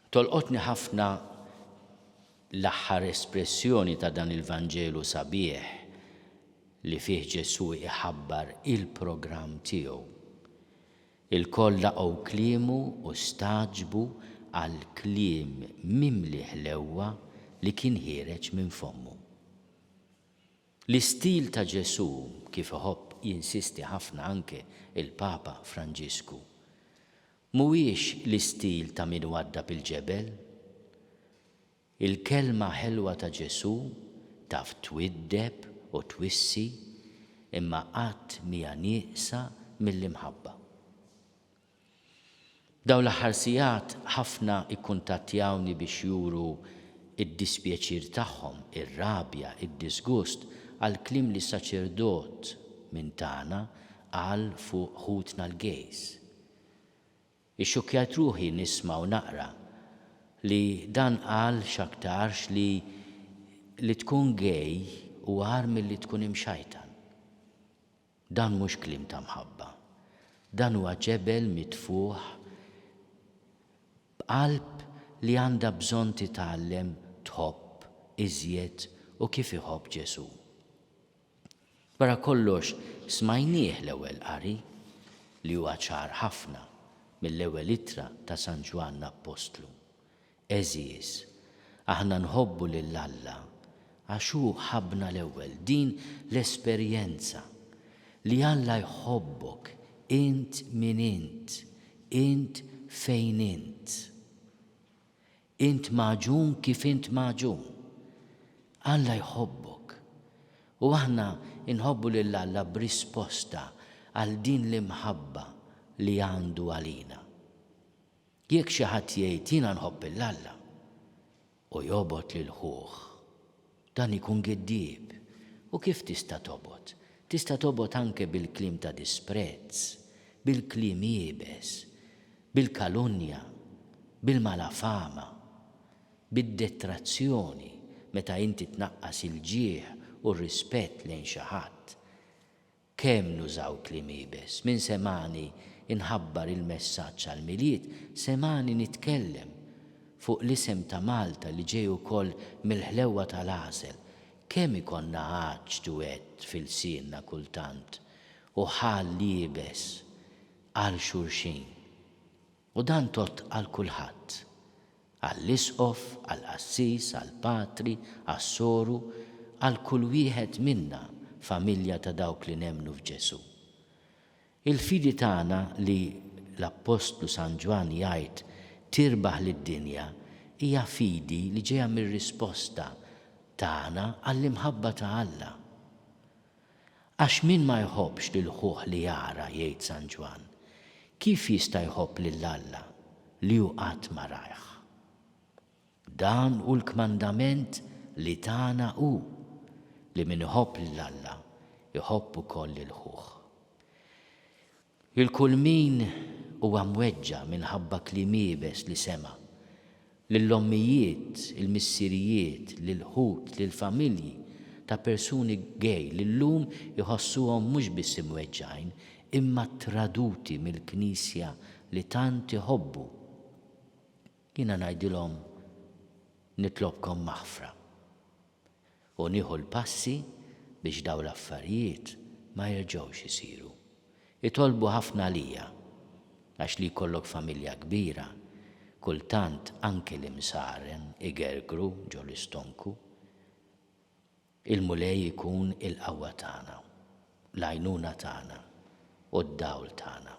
Tolqotni ħafna l-aħħar espressjoni ta' dan il-Vanġelu sabiħ li fih Ġesu iħabbar il-programm tiegħu. Il-koll laqgħu kliemu u staġbu għal kliem mimli ħlewwa li kien ħireġ minn fommu. L-istil ta' Ġesu kif iħobb jinsisti ħafna anke il-Papa Franġisku mhuwiex l-istil ta' min wadda bil-ġebel. Il-kelma ħelwa ta' Ġesu taf twiddeb u twissi imma qatt mija nieqsa mill-imħabba. Dawn l-aħħar sigħat ħafna ikkuntattjawni biex juru id-dispjaċir tagħhom, ir-rabja, id-disgust għal kliem li saċerdot minn tagħna qal fuq ħutna l-gejs. Ixxukkjat ruħi nisma' u naqra li dan qal x'aktarx li tkun gej u għar milli tkun imxajtan. Dan mhux kliem ta' mħabba. Dan huwa ġebel mitfuħ b'qalb li għandha bżonn titgħallem tħobb iżjed u kif iħobb Ġesu. Wara kollox smajnieh l-ewwel qari li huwa ċar ħafna mill-ewwel ittra ta' San Ġwan Apostlu. Eżies, aħna nħobbu lil Alla għax hu ħabbna l-ewwel, din l-esperjenza li Alla jħobbok int min int fejn int. Int maġun kif int maġun. Alla jħobbok. U aħna inħobbu lil Alla b'risposta għal din l-imħabba li għandu għalina. Jekk xi ħadd jgħid jiena nħobb l-Alla u jobgħod lil ħuh, dan ikun giddieb. U kif tista' tobgħod? Tista' tobgħod anke bil-kliem ta' disprezz, bil-kliem jiebes, bil-kalunja, bil-malafama, bid-detrazzjoni meta inti tnaqqas il-ġieħ u r-rispett lejn xi ħadd. Kemm nużaw kliem jiebes, min semani inħabbar il-messaġġ għall-miliet, semani nitkellem fuq l-isem ta' Malta li ġej ukoll mill-ħlewwa tal-għasel. Kemm ikonna għaġġ duett fil-sienna kultant u ħal liebes għal xulxin. U dan tot għal kulħadd, għall-isqof, għall-qassis, għall-patri, għas-soru, għal kull wieħed minna familja ta' dawk li nemmnu f'Ġesu. Il-fidi tagħna li l-Apostlu San Ġwan jgħid tirbaħ lid-dinja hija fidi li ġejja mir-risposta tagħna għall-imħabba ta' Alla. Għax min ma jħobbx lil ħuh li jara, jgħid San Ġwan, kif jista' jħobb lil Alla li hu qatt ma rajh? Dan hu l-kmandament li tagħna hu li min iħobb lil Alla iħobb ukoll lil ħuh. Il-kull min huwa mweġġa minħabba kliem jiebes li sema' lill-ommijiet, il-missirijiet, lil-ħut, lill-familji ta' persuni gej li llum jħossuhom mhux biss imweġġajn imma traduti mill-Knisja li tant iħobbu. Jiena ngħidilhom nitlobkom maħfra u nieħu l-passi biex dawn l-affarijiet ma jerġgħux isiru. Itolbu ħafna għalija għax li jkollok familja kbira, kultant anke l-imsaren igergru ġo l-istonku. Il-mulej ikun il-qawwa tagħna, l-għajnuna tagħna u d-dawl tagħna.